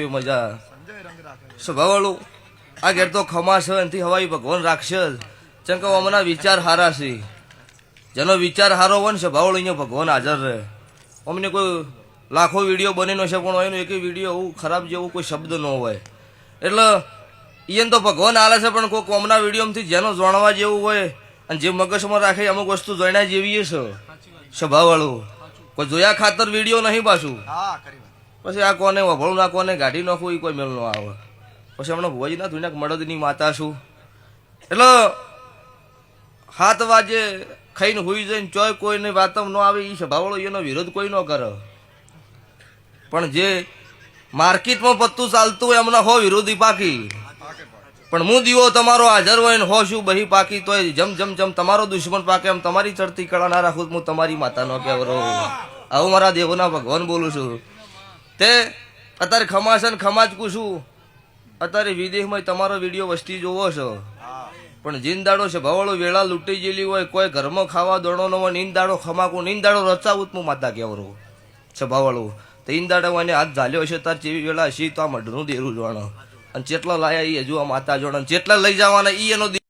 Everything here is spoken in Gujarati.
મજા સ્વભાવવાળું આ ઘેર તો ખમાશે એનાથી હવાઈ ભગવાન રાખશે ચમ કે અમના વિચાર હારા છે જેનો વિચાર હારો હોય ને સ્વભાવવાળું અહીંયા ભગવાન હાજર રહે અમને કોઈ લાખો વિડીયો બનેલો છે પણ એનો એક વિડીયો એવું ખરાબ જેવું કોઈ શબ્દ ન હોય એટલે એને તો ભગવાન હાલે છે પણ કોઈ કોમના વિડીયોમાંથી જેનો જાણવા જેવું હોય અને જે મગજમાં રાખે અમુક વસ્તુ જોઈના જેવી છે સ્વભાવવાળું કોઈ જોયા ખાતર વિડીયો નહીં પાછું પછી આ કોને વભળું ના કોને ગાઢી નાખવું એ કોઈ મેળ ન આવે પછી હમણાં ભુવાજી ના ધુનાક મળદની માતા છું એટલે 7 વાગે ખાઈને હોઈ જઈને ચોય કોઈને વાતમ ન આવે એ સ્વભાવવાળો એનો વિરોધ કોઈ ન કરે પણ જે માર્કેટમાં પત્તું ચાલતું હોય એમના હો વિરોધી પાકી પણ હું દીવો તમારો હાજર હોય ને હો શું બહી પાકી તોય જમ જમ જમ તમારો દુશ્મન પાકે એમ તમારી ચડતી કળા ના રાખું હું તમારી માતાનો કહેવરો આવું મારા દેવોના ભગવાન બોલું છું તે અત્યારે ખમાશે ને ખમાજ કુશું અત્યારે વિદેશમાં તમારો વિડીયો વસ્તી જોવો છો પણ જીનદાડો છે ભવાળો વેળા લૂંટી ગયેલી હોય કોઈ ઘરમાં ખાવા દોડો ન હોય નીંદાડો ખમાકું નીંદાડો રચાવું હું માતા કહેવરો છે ભવાળું તો ઈંદાડો એને હાથ ઝાલ્યો હશે તાર જેવી વેળા હશે તો આ મઢનું દેરું જોવાનો અને જેટલા લાયા એ હજુ આ માતા જોડે જેટલા લઈ જવાના એ એનો